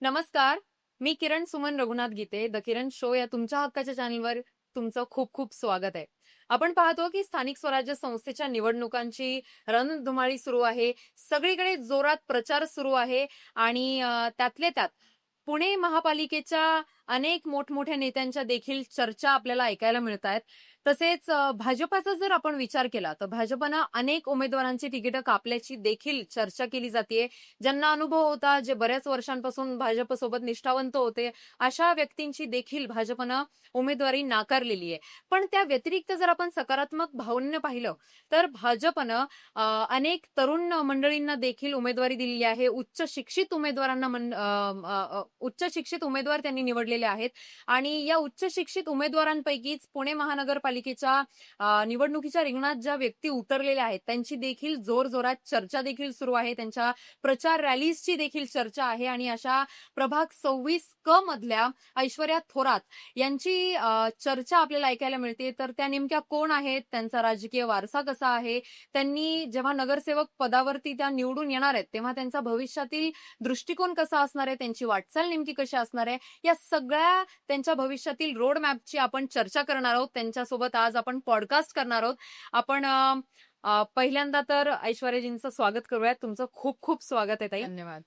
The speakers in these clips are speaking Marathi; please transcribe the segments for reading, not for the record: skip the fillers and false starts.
नमस्कार. मी किरण सुमन रघुनाथ गीते, द किरण शो या तुमच्या हक्काच्या चॅनलवर तुमचं खूप खूप स्वागत आहे. आपण पाहतो की स्थानिक स्वराज्य संस्थेच्या निवडणुकांची रणधुमाळी सुरू आहे. सगळीकडे जोरात प्रचार सुरू आहे आणि त्यातले त्यात पुणे महापालिकेच्या अनेक मोठमोठ्या नेत्यांच्या देखील चर्चा आपल्याला ऐकायला मिळत आहेत. तसेच भाजपाचा जर आपण विचार केला तर भाजपनं अनेक उमेदवारांची तिकीटं कापल्याची देखील चर्चा केली जाते. ज्यांना अनुभव होता, जे बऱ्याच वर्षांपासून भाजपसोबत निष्ठावंत होते, अशा व्यक्तींची देखील भाजपनं उमेदवारी नाकारलेली आहे. पण त्या व्यतिरिक्त जर आपण सकारात्मक भावनेनं पाहिलं, तर भाजपनं अनेक तरुण मंडळींना देखील उमेदवारी दिलेली आहे. उच्च शिक्षित उमेदवारांना उच्च शिक्षित उमेदवार त्यांनी निवडलेले आहेत आणि या उच्च शिक्षित उमेदवारांपैकीच पुणे महानगरपालिकेच्या निवडणुकीच्या रिंगणात ज्या व्यक्ती उतरलेल्या आहेत, त्यांची देखील जोरजोरात चर्चा देखील सुरू आहे. त्यांच्या प्रचार रॅलीजची देखील चर्चा आहे आणि अशा प्रभाग 26 क मधल्या ऐश्वर्या थोरात यांची चर्चा आपल्याला ऐकायला मिळते. तर त्या नेमक्या कोण आहेत, त्यांचा राजकीय वारसा कसा आहे, त्यांनी जेव्हा नगरसेवक पदावरती त्या निवडून येणार आहेत तेव्हा त्यांचा भविष्यातील दृष्टिकोन कसा असणार आहे, त्यांची वाटचाल नेमकी कशी असणार आहे, या सगळ्या त्यांच्या भविष्यातील रोड मॅपची आपण चर्चा करणार आहोत. त्यांच्यासोबत आज आपण पॉडकास्ट करणार आहोत. आपण पहिल्यांदा तर ऐश्वर्याजींचं स्वागत करूयात. तुमचं खूप खूप स्वागत आहे ताई. धन्यवाद.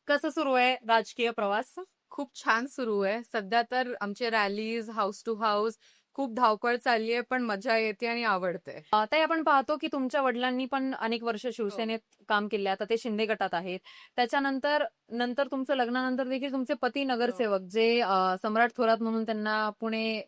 कसं सुरू आहे राजकीय प्रवास? खूप छान सुरू आहे. सध्या तर आमचे रॅलीज, हाऊस टू हाऊस खूप धावपळ चालली आहे, पण मजा येते आणि आवडते. ताई आपण पाहतो की तुमच्या वडिलांनी पण अनेक वर्ष शिवसेनेत काम केले. आता ते शिंदे गटात आहेत. त्याच्यानंतर तुमचं लग्नानंतर देखील तुमचे पती नगरसेवक जे सम्राट थोरात म्हणून त्यांना पुणे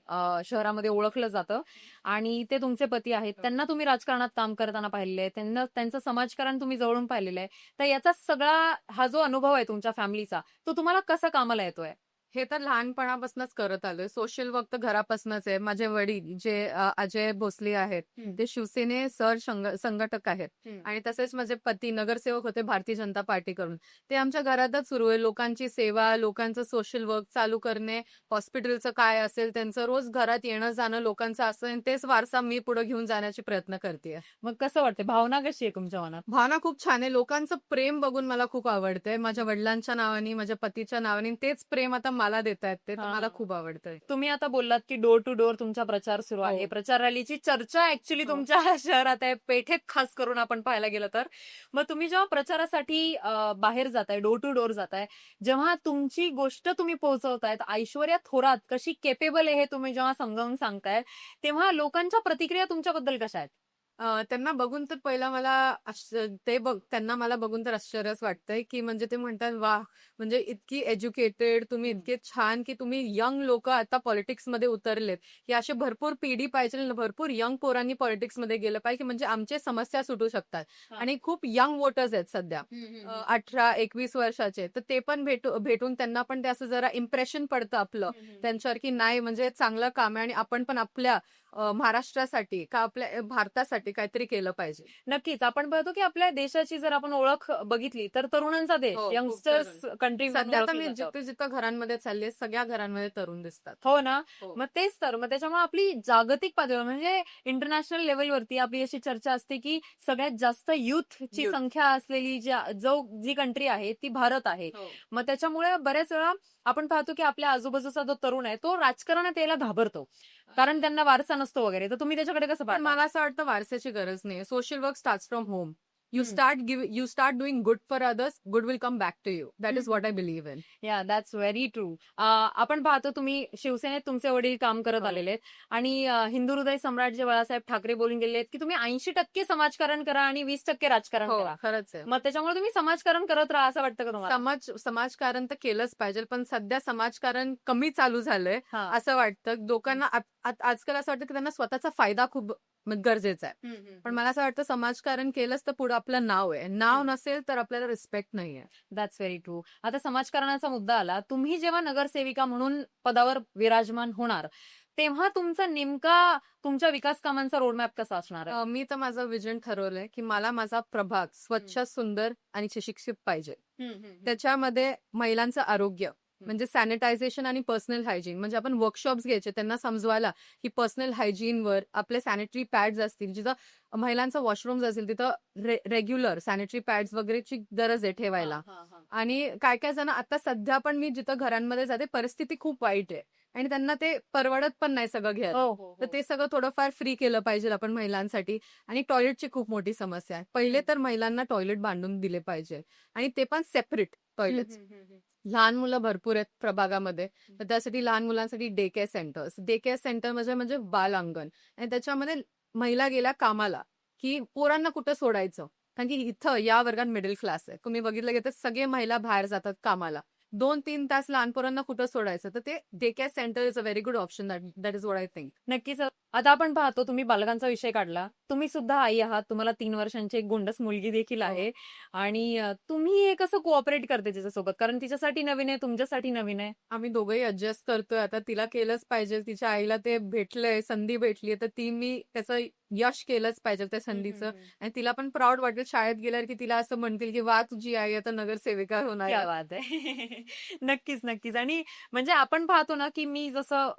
शहरामध्ये ओळखलं जातं आणि ते तुमचे पती आहेत. त्यांना तुम्ही राजकारणात काम करताना पाहिलेलं आहे. त्यांना त्यांचं समाजकारण तुम्ही जवळून पाहिलेलं आहे. तर याचा सगळा हा जो अनुभव आहे तुमच्या फॅमिलीचा, तो तुम्हाला कसा कामाला येतोय? हे तर लहानपणापासूनच करत आलोय. सोशल वर्क तर घरापासूनच आहे. माझे वडील जे अजय भोसले आहेत, ते शिवसेने संघटक आहेत आणि तसेच माझे पती नगरसेवक होते भारतीय जनता पार्टीकडून. ते आमच्या घरातच सुरू आहे. लोकांची सेवा, लोकांचं सोशल वर्क चालू करणे, हॉस्पिटलचं काय असेल त्यांचं रोज घरात येणं जाणं लोकांचं असेल, तेच वारसा मी पुढे घेऊन जाण्याचे प्रयत्न करते. मग कसं वाटतंय? भावना कशी आहे तुमच्या मनात? भावना खूप छान आहे. लोकांचं प्रेम बघून मला खूप आवडतंय. माझ्या वडिलांच्या नावाने, माझ्या पतीच्या नावाने तेच प्रेम आता मला देतायत ते, तर मला खूप आवडतंय. तुम्ही आता बोललात की डोर टू डोर तुमचा प्रचार सुरू आहे. हो. प्रचार रॅलीची चर्चा ऍक्च्युली तुमच्या शहरात आहे, पेठेत खास करून आपण पाहायला गेलं तर. मग तुम्ही जेव्हा प्रचारासाठी बाहेर जाताय, डोर टू डोर जाताय, जेव्हा तुमची गोष्ट तुम्ही पोहोचवतायत, ऐश्वर्या थोरात कशी केपेबल आहे हे तुम्ही जेव्हा समजावून सांगताय, तेव्हा लोकांच्या प्रतिक्रिया तुमच्याबद्दल कशा आहेत? त्यांना बघून तर पहिला मला त्यांना मला बघून तर आश्चर्यच वाटतंय, की म्हणजे ते म्हणतात, "वाह! म्हणजे इतकी एज्युकेटेड, तुम्ही इतके छान, की तुम्ही यंग लोकं आता पॉलिटिक्समध्ये उतरलेत. ही अशी भरपूर पिढी पाहिजे, भरपूर यंग पोरांनी पॉलिटिक्समध्ये गेलं पाहिजे, की म्हणजे आमच्या समस्या सुटू शकतात." आणि खूप यंग वोटर्स आहेत सध्या. 18-21 वर्षाचे. तर ते पण भेटून त्यांना पण ते असं जरा इम्प्रेशन पडतं आपलं त्यांच्यावर, की नाही म्हणजे चांगलं काम आहे आणि आपण पण आपल्या महाराष्ट्रासाठी का आपल्या भारतासाठी काहीतरी केलं पाहिजे. नक्कीच. आपण पाहतो की आपल्या देशाची जर आपण ओळख बघितली तर तरुणांचा देश, हो, खूप यंगस्टर्स कंट्री सध्या तर मी जिथं घरांमध्ये चालले, सगळ्या घरांमध्ये तरुण दिसतात. हो ना. हो. मग तेच तर. मग त्याच्यामुळे आपली जागतिक पातळीवर म्हणजे इंटरनॅशनल लेवलवरती आपली अशी चर्चा असते की सगळ्यात जास्त युथची Youth. संख्या असलेली जी कंट्री आहे ती भारत आहे. हो. मग त्याच्यामुळे बऱ्याच वेळा आपण पाहतो की आपल्या आजूबाजूचा जो तरुण आहे तो राजकारणात यायला घाबरतो. कारण त्यांना वारसा नसतो वगैरे. तर तुम्ही त्याच्याकडे कसं पण पाहता? मला असं वाटतं वारशाची गरज नाही. Social work starts from home. You start doing good for others, good will come back to you. That is what I believe in. Yeah that's very true. आपण पाहतो तुम्ही शिवसेनेत तुमचे वडील काम करत हो. आलेले आहेत आणि हिंदू हृदय सम्राट जे बाळासाहेब ठाकरे बोलून गेलेले आहेत की तुम्ही 80% समाजकारण करा आणि 20% राजकारण हो, करा. खरंच आहे. मग त्याच्यामुळे तुम्ही समाजकारण करत राहा असं वाटतं का तुम्हाला? समाजकारण तर केलंच पाहिजे, पण सध्या समाजकारण कमी चालू झालंय हा. असं वाटतं. लोकांना आजकाल असं वाटतं की त्यांना स्वतःचा फायदा खूप गरजेचा आहे. पण मला असं वाटतं समाजकारण केलंच तर पुढे आपलं नाव आहे. नाव नसेल तर आपल्याला रिस्पेक्ट नाहीये. That's very true. आता समाजकारणाचा मुद्दा आला. तुम्ही जेव्हा नगरसेविका म्हणून पदावर विराजमान होणार, तेव्हा तुमचा नेमका तुमच्या विकास कामांचा रोडमॅप कसा असणार आहे? मी तर माझं विजन ठरवलंय की मला माझा प्रभाग स्वच्छ, सुंदर आणि सुशिक्षित पाहिजे. त्याच्यामध्ये महिलांचं आरोग्य, म्हणजे सॅनिटायझेशन आणि पर्सनल हायजीन. म्हणजे आपण वर्कशॉप्स घ्यायचे त्यांना समजवायला की पर्सनल हायजीनवर आपले सॅनिटरी पॅड्स असतील, जिथं महिलांचं वॉशरूम्स असेल तिथं रेग्युलर सॅनिटरी पॅड्स वगैरेची गरज आहे ठेवायला. आणि काय काय जण आता सध्या पण मी जिथं घरांमध्ये जाते परिस्थिती खूप वाईट आहे आणि त्यांना ते परवडत पण नाही सगळं घ्यायला. हो हो तर ते सगळं थोडंफार फ्री केलं पाहिजे आपण महिलांसाठी. आणि टॉयलेटची खूप मोठी समस्या आहे. पहिले तर महिलांना टॉयलेट बांधून दिले पाहिजे आणि ते पण सेपरेट टॉयलेट्स. लहान मुलं भरपूर आहेत प्रभागामध्ये, तर त्यासाठी लहान मुलांसाठी day care centres. Day care centre म्हणजे बाल अंगण आणि त्याच्यामध्ये महिला गेल्या कामाला की पोरांना कुठं सोडायचं. कारण की इथं या वर्गात मिडल क्लास आहे. तुम्ही बघितलं की सगळे महिला बाहेर जातात कामाला. 2-3 तास लहान पोरांना कुठं सोडायचं. तर ते day care centre is a very good option. That is what I think. नक्कीच. आता आपण पाहतो तुम्ही बालकांचा विषय काढला. तुम्ही सुद्धा आई आहात. तुम्हाला 3 वर्षांची एक गोंडस मुलगी देखील हो. आहे आणि तुम्ही हे कसं कोऑपरेट करते तिच्यासोबत? कारण तिच्यासाठी नवीन आहे, तुमच्यासाठी नवीन आहे. आम्ही दोघंही अॅडजस्ट करतोय. आता तिला केलंच पाहिजे. तिच्या आईला ते भेटलंय, संधी भेटलीये, तर मी त्याचं यश केलंच पाहिजे त्या संधीचं. आणि तिला पण प्राउड वाटेल शाळेत गेल्यावर की तिला असं म्हणतील की "वाह! तुझी आई आता नगरसेविका होणार क्या आहे." बात आहे. नक्कीच, नक्कीच. आणि म्हणजे आपण पाहतो ना, की मी जसं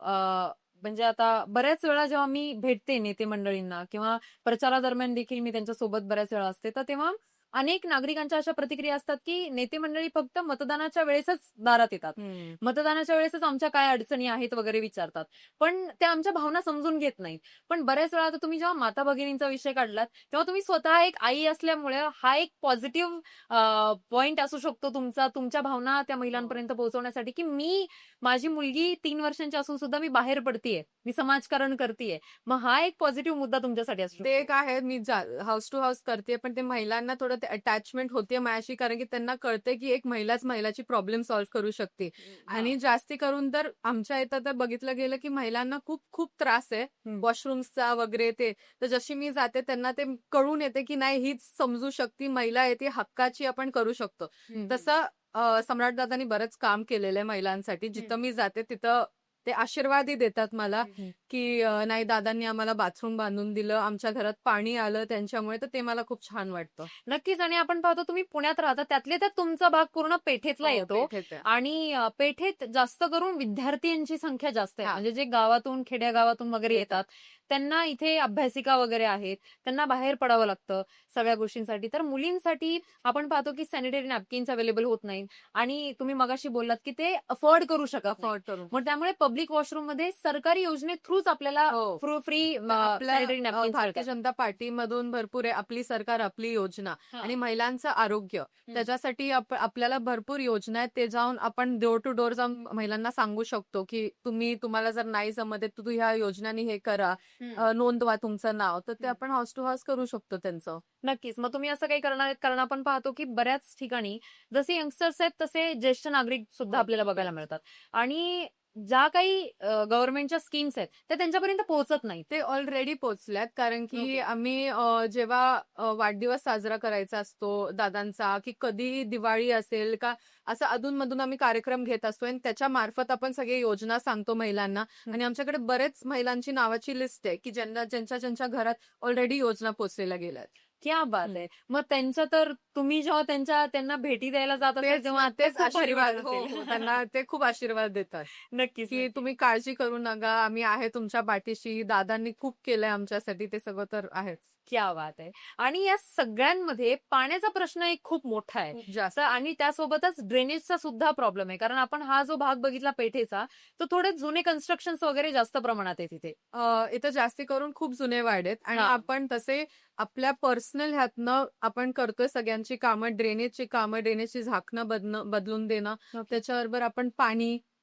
म्हणजे आता बऱ्याच वेळा जेव्हा मी भेटते नेते मंडळींना किंवा प्रचारादरम्यान देखील मी त्यांच्यासोबत बऱ्याच वेळा असते, तर तेव्हा अनेक नागरिकांच्या अशा प्रतिक्रिया असतात, की नेते मंडळी फक्त मतदानाच्या वेळेसच दारात येतात. हम्म. मतदानाच्या वेळेसच आमच्या काय अडचणी आहेत वगैरे विचारतात. पण ते आमच्या भावना समजून घेत नाहीत. पण बऱ्याच वेळा आता तुम्ही जेव्हा माता-भगिनींचा विषय काढलात, तेव्हा तुम्ही स्वतः एक आई असल्यामुळे हा एक पॉझिटिव्ह पॉइंट असू शकतो तुमचा, तुमच्या भावना त्या महिलांपर्यंत पोहोचवण्यासाठी, की माझी मुलगी 3 वर्षांची असून सुद्धा मी बाहेर पडतीये, मी समाजकारण करतीये. मग हा एक पॉझिटिव्ह मुद्दा तुमच्यासाठी असू ते शकतो. एक आहे, मी हाऊस टू हाऊस करते, पण ते महिलांना थोडं ते अटॅचमेंट होते माझ्याशी, कारण की त्यांना कळतंय की एक महिलाच महिलाची प्रॉब्लेम सॉल्व्ह करू शकते. आणि जास्ती करून तर आमच्या इथं तर बघितलं गेलं की महिलांना खूप खूप त्रास आहे वॉशरूम्सचा वगैरे ते. तर जशी मी जाते त्यांना ते कळून येते की नाही हीच समजू शकते, महिला आहे ती हक्काची आपण करू शकतो. तसं सम्राटदादांनी बरंच काम केलेलं आहे महिलांसाठी. जिथं मी जाते तिथं ते आशीर्वादही देतात मला की नाही दादांनी आम्हाला बाथरूम बांधून दिलं, आमच्या घरात पाणी आलं त्यांच्यामुळे, तर ते मला खूप छान वाटतं. नक्कीच. आणि आपण पाहतो तुम्ही पुण्यात राहता, त्यातल्या त्यात तुमचा भाग पूर्ण पेठेतला हो, येतो पेठेत आहे. आणि पेठेत जास्त करून विद्यार्थ्यांची संख्या जास्त आहे. हां. म्हणजे जे गावातून, खेड्यागावातून वगैरे येतात. येतात, त्यांना इथे अभ्यासिका वगैरे आहेत, त्यांना बाहेर पडावं लागतं सगळ्या गोष्टींसाठी. तर मुलींसाठी आपण पाहतो की सॅनिटरी नॅपकिन्स अवेलेबल होत नाहीत आणि तुम्ही मगाशी बोललात की ते अफोर्ड करू शकत नाही. अफोर्ड करून. मग त्यामुळे पब्लिक वॉशरूममध्ये सरकारी योजने थ्रूच आपल्याला हो. फ्री आपल्या सॅनिटरी नॅपकिन्स भारतीय मिळतात. जनता पार्टीमधून भरपूर आहे आपली सरकार आपली योजना. हां. आणि महिलांचं आरोग्य त्याच्यासाठी आपल्याला भरपूर योजना आहेत. ते जाऊन आपण डोर टू डोर जाऊन महिलांना सांगू शकतो की तुम्हाला जर नाही जमत आहे, तर तू ह्या योजनांनी हे करा, नोंदवा तुमचं नाव. तर ते आपण हाऊस टू हाऊस करू शकतो त्यांचं. नक्कीच. मग तुम्ही असं काही करणार आहेत? कारण आपण पाहतो की बऱ्याच ठिकाणी जसे यंगस्टर्स आहेत तसे ज्येष्ठ नागरिक सुद्धा हो, आपल्याला खूप बघायला आहेत. मिळतात. आणि ज्या काही गव्हर्नमेंटच्या स्कीम्स आहेत त्या त्यांच्यापर्यंत पोहोचत नाहीत. ते ऑलरेडी पोहोचल्यात, कारण की ओके. आम्ही जेव्हा वाढदिवस साजरा करायचा असतो दादांचा, की कधी दिवाळी असेल का, असं अधूनमधून आम्ही कार्यक्रम घेत असतो आणि त्याच्या मार्फत आपण सगळी योजना सांगतो महिलांना. आणि आमच्याकडे बरेच महिलांची नावाची लिस्ट आहे की ज्यांच्या घरात ऑलरेडी योजना पोहोचलेल्या गेल्यात. क्या बात आहे. मग त्यांच्या तर तुम्ही जेव्हा त्यांना भेटी द्यायला जात असाल तेव्हा तेच खूप भारी आशीर्वाद. वाटत हो, असेल. हो. त्यांना ते खूप आशीर्वाद देतात नक्कीच, की नक्कीच. तुम्ही काळजी करू नका, आम्ही आहे तुमच्या पाठीशी. दादांनी खूप केलंय आमच्यासाठी, ते सगळं तर आहेच. क्या बात आहे. आणि या सगळ्यांमध्ये पाण्याचा प्रश्न एक खूप मोठा आहे. खूप जास्त. आणि त्यासोबतच ड्रेनेजचा सुद्धा प्रॉब्लेम आहे. कारण आपण हा जो भाग बघितला पेठेचा, तो थोडे जुने कन्स्ट्रक्शन्स वगैरे जास्त प्रमाणात आहे तिथे. इथं जास्ती करून खूप जुने वाढ आहेत आणि हां. आपण तसे आपल्या पर्सनल ह्यातनं आपण करतोय सगळ्यांची कामं, ड्रेनेजची झाकणं बदलून देणं. त्याच्याबरोबर आपण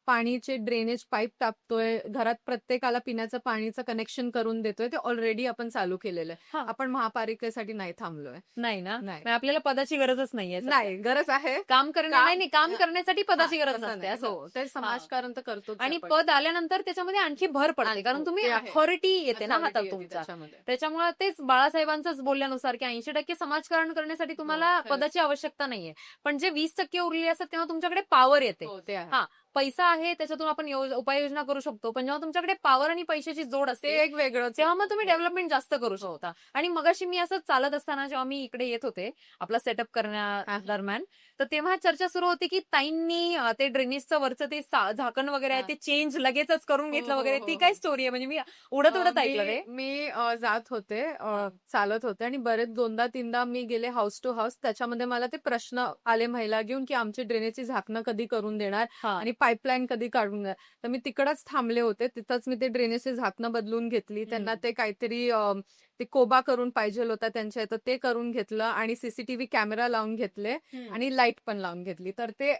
पाणीचे ड्रेनेज पाईप टाकतोय. घरात प्रत्येकाला पिण्याचं पाणीचं कनेक्शन करून देतोय. ते ऑलरेडी आपण चालू केलेलं आहे. हां. आपण महापालिकेसाठी नाही थांबलोय. नाही ना? नाही. मग आपल्याला पदाची गरजच नाहीये सध्या. नाही, गरज आहे. काम नाही, काम करण्यासाठी पदाची हां, गरज तसं नसते नाही. असं. हो, ते समाजकारण तर करतोच आणि आपण. पद आल्यानंतर त्याच्यामध्ये आणखी भर पडते. आणि कारण हो, तुम्ही ते आहे. अथॉरिटी येते ना Authority हातात येते तुमच्या. त्याच्यामध्ये. त्याच्यामुळे तेच बाळासाहेबांचंच बोलल्यानुसार की 80% समाजकारण करण्यासाठी तुम्हाला खरंच. पदाची आवश्यकता नाहीये. पण जे 20% उरलेले असतात तेव्हा तुमच्याकडे पॉवर येते. हो, ते आहे. हां. पैसा आहे त्याच्यातून आपण उपाययोजना करू शकतो, पण जेव्हा तुमच्याकडे पॉवर आणि पैशाची जोड ते असते एक वेगळंच. तेव्हा मग तुम्ही हो. डेव्हलपमेंट जास्त करू हो. शकता. आणि मगाशी मी असं चालत असताना जेव्हा मी इकडे येत होते आपला सेटअप करण्या हा. दरम्यान, तर तेव्हा चर्चा सुरू होती की ताईंनी ते ड्रेनेजचं वरचं ते झाकण वगैरे आहे हा. ते चेंज लगेचच करून हो, घेतलं हो, वगैरे. हो, ती हो. काय स्टोरी आहे? म्हणजे मी उडत उडत ऐकलं मी रे. मी जात होते, चालत होते आणि बरेच 2दा-3दा मी गेले हाऊस टू हाऊस. त्याच्यामध्ये मला ते प्रश्न आले महिला घेऊन, की आमची ड्रेनेजची झाकणं कधी करून देणार हा. आणि पाईपलाईन कधी काढून देणार. तर मी तिकडच थांबले होते. तिथंच मी ते ड्रेनेजची झाकणं बदलून घेतली. त्यांना हम्म. ते काहीतरी ते कोबा करून पाहिजे होता त्यांच्या इथं, ते करून घेतलं आणि सीसीटीव्ही कॅमेरा लावून घेतले हम्म. आणि लाईट पण लावून घेतली. तर ते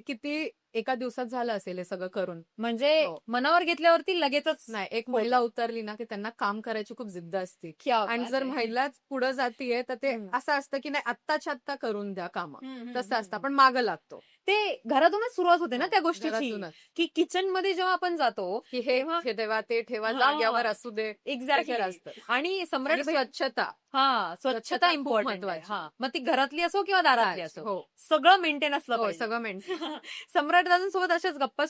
किती एका दिवसात झालं असेल हे सगळं करून. म्हणजे हो. मनावर घेतल्यावरती लगेचच नाही, एक होतं. महिला उतरली ना, की त्यांना काम करायची खूप जिद्द असते. क्या आणि बात जर आहे. महिलाच पुढे जातीये, तर ते हम्म. असं असतं, की नाही आत्ताच्या आत्ता करून द्या कामं. हम्म, हम्म, तसं असतं. हम्म. आपण मागं लागतो. ते घरातूनच सुरुवात होते ना हो, त्या गोष्टीची, घरातूनच. की किचन मध्ये जेव्हा आपण जातो की हे तेव्हा हे ठेवा, ते ठेवा, हा, जाग्यावर असू दे. ते एक्झॅक्टली. खरं असतं. आणि सम्राट आणि भाई स्वच्छता. स्वच्छता स्वच्छता खूप इम्पॉर्टंट आहे. महत्वाची. हा, मग ती घरातली असो किंवा दारातली असो, हो. सगळं मेंटेन असलं हो, पाहिजे. सगळं मेंटेन. सम्राट दादांसोबत अशाच गप्पा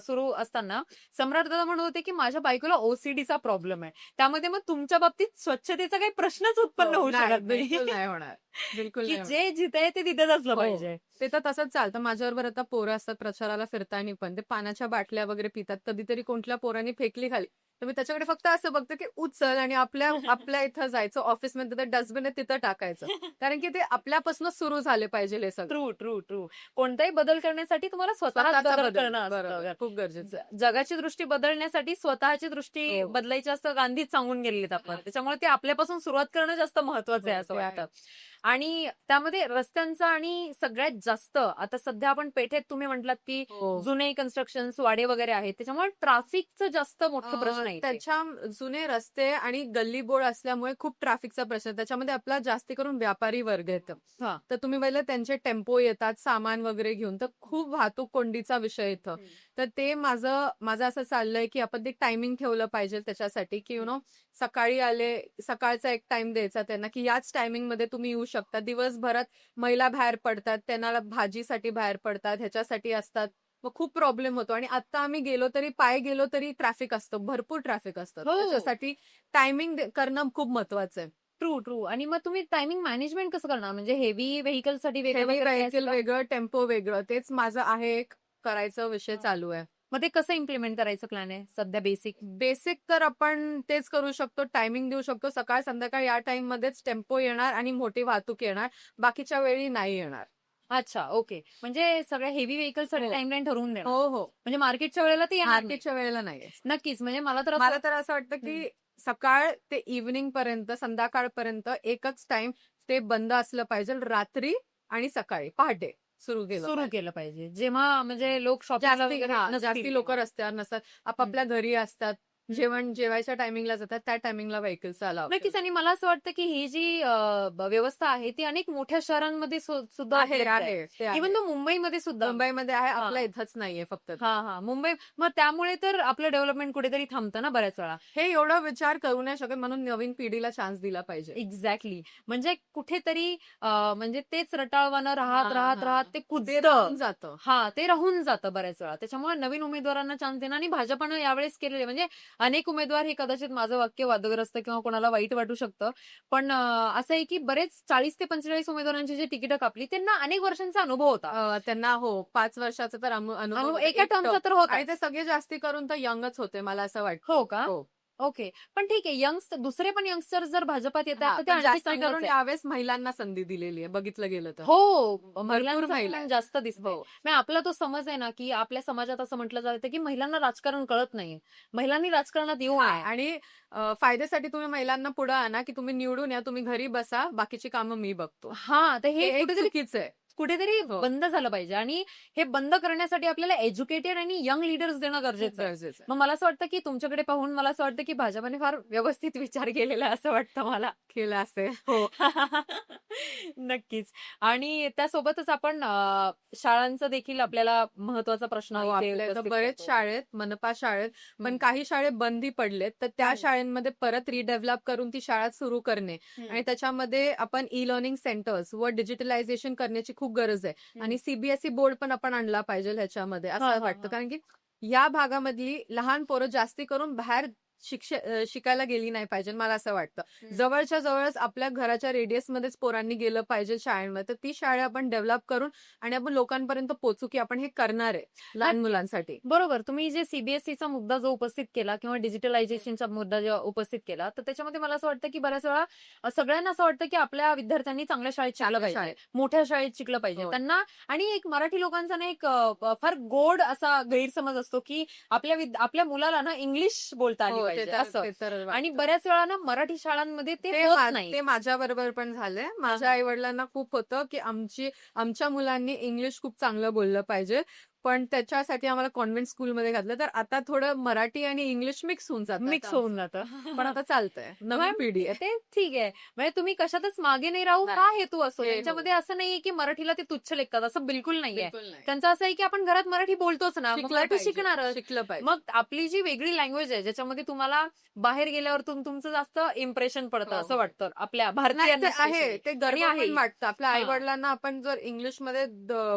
सुरू असताना सम्राट दादा म्हणत होते की माझ्या बायकोला ओसीडीचा प्रॉब्लेम आहे, त्यामध्ये मग तुमच्या बाबतीत स्वच्छतेचा काही प्रश्नच उत्पन्न हो, होऊ नाही, शकत नाही. बिलकुल नाही होणार. बिलकुल की नाही होणार. जे जिथे आहे ते तिथेच असलं हो. पाहिजे. ते तर तसंच चालतं. माझ्याबरोबर आता पोरं असतात प्रचाराला फिरताना पण. ते पाण्याच्या बाटल्या वगैरे पितात. कधीतरी कोणत्या पोरांनी फेकली खाली, तर मी त्याच्याकडे फक्त असं बघते, की उचल आणि आपल्या आपल्या इथं जायचं. ऑफिसमध्ये ते डस्टबिन आहे तिथं टाकायचं. कारण की ते आपल्यापासूनच सुरू झाले पाहिजे हे सगळं. True true true. कोणताही बदल करण्यासाठी तुम्हाला स्वतःच स्वतःचा बदल बदल. करणं बरोबर. असतं. खूप गरजेचं. जगाची दृष्टी बदलण्यासाठी स्वतःची दृष्टी हो. बदलायची असतं, गांधीच सांगून गेलेत आपण. त्याच्यामुळे ते आपल्यापासून सुरुवात करणं जास्त महत्वाचं आहे हो, असं ते वाटतं. आहे. आणि त्यामध्ये रस्त्यांचा आणि सगळ्यात जास्त आता सध्या आपण पेठेत तुम्ही म्हटलात की हो. जुने कन्स्ट्रक्शन वाडे वगैरे आहेत, त्याच्यामुळे ट्राफिकचं जास्त मोठं प्रश्न आहे इथे. त्याच्या जुने रस्ते आणि गल्लीबोळ असल्यामुळे खूप ट्रॅफिकचा प्रश्न आहे. त्याच्यामध्ये आपला जास्ती करून व्यापारी वर्ग येतो. हा. तर तुम्ही पाहिलं त्यांचे टेम्पो येतात सामान वगैरे घेऊन, तर खूप वाहतूक कोंडीचा विषय येतो. तर ते माझं असं चाललंय, की आपण ते टायमिंग ठेवलं पाहिजे त्याच्यासाठी, की सकाळी आले, सकाळचा एक टाइम द्यायचा त्यांना, की याच टायमिंगमध्ये तुम्ही येऊ शकता. दिवसभरात महिला बाहेर पडतात, त्यांना भाजीसाठी बाहेर पडतात, ह्याच्यासाठी असतात. मग खूप प्रॉब्लेम होतो आणि आता आम्ही गेलो तरी पाय गेलो तरी ट्रॅफिक असतं, भरपूर ट्रॅफिक असतं. हो. त्याच्यासाठी टायमिंग करणं खूप महत्वाचं आहे. True true. आणि मग तुम्ही टायमिंग मॅनेजमेंट कसं करणार? म्हणजे हेवी व्हेकलसाठी वेगळं हेवी वगैरे काय व्हेकल असतं? वेगळं, टेम्पो वेगळं. तेच माझं आहे एक करायचा विषय चालू आहे. मग ते कसं इम्प्लिमेंट करायचं प्लॅन आहे सध्या बेसिक? बेसिक तर आपण तेच करू शकतो, टायमिंग देऊ शकतो. सकाळ संध्याकाळ या टाइम मध्येच टेम्पो येणार आणि मोठी वाहतूक येणार. बाकीच्या वेळी नाही येणार. अच्छा, ओके. म्हणजे सगळ्या हेवी व्हेकलसाठी हो. टाइमलाईन ठरवून देणार. हो, हो. म्हणजे मार्केटच्या वेळेला ते येणार नाही. मार्केटच्या वेळेला नाहीये. नक्कीच. म्हणजे मला तर असं मला तर असं वाटतं, की सकाळ ते इव्हनिंग पर्यंत, संध्याकाळपर्यंत एकच टाइम ते बंद असलं पाहिजे. रात्री आणि सकाळी पहाटे सुरू केलं सुरू पाहिजे. केलं पाहिजे. जेव्हा म्हणजे लोक शॉपिंगला जास्ती लोक रस्त्यावर नसतात, आपापल्या घरी असतात, जेवायच्या टायमिंगला जातात, त्या टायमिंगला व्हेकल्स अलाव नक्कीच. आणि मला असं वाटतं की ही जी व्यवस्था आहे ती अनेक मोठ्या शहरांमध्ये सुद्धा आहे उपलब्ध आहे. आहे ते आहे. इव्हन तो मुंबईमध्ये सुद्धा. मुंबईमध्ये आहे, हा. आपल्या इथंच नाहीये फक्त. हा हा. मुंबई. मग त्यामुळे तर आपलं डेव्हलपमेंट कुठेतरी थांबतं ना बऱ्याच वेळा. हे एवढा विचार करू नाही शकत, म्हणून नवीन पिढीला चान्स दिला पाहिजे. एक्झॅक्टली. म्हणजे कुठेतरी म्हणजे तेच रटाळवानं राहत राहत राहत ते ते कुजतं. राहून जातं. हा, ते राहून जातं बऱ्याच वेळा. त्याच्यामुळे नवीन उमेदवारांना चान्स देणं. आणि भाजपनं यावेळेस केलेले म्हणजे अनेक उमेदवार, हे कदाचित माझं वाक्य वादग्रस्त किंवा कोणाला वाईट वाटू शकतं, पण असं आहे की बरेच 40 ते 45 उमेदवारांची जी तिकीटं कापली त्यांना अनेक वर्षांचा अनुभव होता. त्यांना 5 वर्षाचा तर अनुभव होता, एका एक टर्मचा term. तर होता. आणि ते सगळे जास्ती करून तर यंगच होते, मला असं वाटतं. हो का? हो. ओके. पण ठीक आहे, दुसरे पण यंगस्टर जर भाजपात येतात तर ते पण आणखी जास्ती चांगलंच करून आहे. यावेळेस महिलांना संधी दिलेली आहे, बघितलं गेलं तर. हो, महिलांचं महिला प्रमाण आहेत. जास्त दिसतंय. हो. म्हणजे आपला तो समज आहे ना, की आपल्या समाजात असं म्हटलं जातं, की महिलांना राजकारण कळत नाही. महिलांनी राजकारणात येऊ नये. आणि फायद्यासाठी तुम्ही महिलांना पुढे आणा, की तुम्ही निवडून या, तुम्ही घरी बसा, बाकीची कामं मी बघतो. हां, तर हे हे एक कुठेतरी चुकीचं आहे. कुठेतरी हो. बंद झालं पाहिजे. आणि हे बंद करण्यासाठी आपल्याला एज्युकेटेड आणि यंग लीडर्स देणं गरजेचं आहे. गरजेचं आहे. मग मला असं वाटतं, की तुमच्याकडे पाहून मला असं वाटतं, की भाजपाने फार व्यवस्थित विचार केलेला आहे असं वाटतं मला. केलं असेल. हो. नक्कीच. आणि त्यासोबतच आपण शाळांचा देखील आपल्याला महत्वाचा प्रश्न हो, इथे आपल्या इथं उपस्थित बरेच करतो. शाळेत, मनपा शाळेत, पण हम्म. काही शाळे बंदी पडलेत, तर त्या हम्म. शाळांमध्ये परत रिडेव्हलप करून ती शाळा सुरू करणे आणि त्याच्यामध्ये आपण ई लर्निंग सेंटर्स व डिजिटलायझेशन करण्याची खूप खूप गरज आहे. आणि सीबीएसई बोर्ड पण आपण आणला पाहिजे ह्याच्यामध्ये असं वाटतं. कारण की या भागामधली लहान पोरं जास्ती करून बाहेर शिकायला गेली नाही पाहिजे मला असं वाटतं. जवळच्या जवळच आपल्या घराच्या रेडियसमध्येच पोरांनी गेलं पाहिजे शाळेमध्ये. तर ती शाळा आपण डेव्हलप करून आणि आपण लोकांपर्यंत पोहोचू की आपण हे करणार आहे लहान मुलांसाठी. बरोबर. तुम्ही जे सीबीएसईचा मुद्दा जो उपस्थित केला किंवा डिजिटलायझेशनचा मुद्दा जो उपस्थित केला, तर त्याच्यामध्ये मला असं वाटतं की बऱ्याच वेळा सगळ्यांना असं वाटतं की आपल्या विद्यार्थ्यांनी चांगल्या शाळेत शिकलं चांगल्या पाहिजे, शाळेत. मोठ्या शाळेत शिकलं पाहिजे. हो. त्यांना आणि एक मराठी लोकांचा ना एक फार गोड असा गैरसमज असतो की आपल्या मुलाला ना इंग्लिश बोलता आली हो, पाहिजे असं. ते तर आणि वाटतं. बऱ्याच वेळा ना मराठी शाळांमध्ये ते होत नाही. ते माझ्या बरोबर पण झालंय. माझ्या आई वडिलांना खूप होतं की आमच्या मुलांनी इंग्लिश खूप चांगलं बोललं पाहिजे. पण त्याच्यासाठी आम्हाला कॉन्व्हेंट स्कूलमध्ये घातलं. तर आता थोडं मराठी आणि इंग्लिश मिक्स होऊन जातं मिक्स आता होऊन आमचं. जातं. पण आता चालतंय. नवीन मॅम, पिढी आहे. ते ठीक आहे. म्हणजे तुम्ही कशातच मागे नाही राहू नाही. हा हेतू असतो. हे हो. त्यांच्यामध्ये असं नाहीये की मराठीला ते तुच्छ लेखतात असं बिलकुल नाहीये. बिलकुल नाही. त्यांचं असं आहे की आपण घरात मराठी बोलतोच ना, मग शिकलं मराठी पाहिजे. शिकणारच. शिकलं पाहिजे. मग आपली जी वेगळी लँग्वेज आहे ज्याच्यामध्ये तुम्हाला बाहेर गेल्यावर तुमचं जास्त इम्प्रेशन पडतं हो, असं हो. वाटतं आपल्या नाही ते भारतीयांना आहे. especially. ते आणि गर्व आहे. पण वाटतं. आपल्या आई हां. वडिलांना आपण जर इंग्लिशमध्ये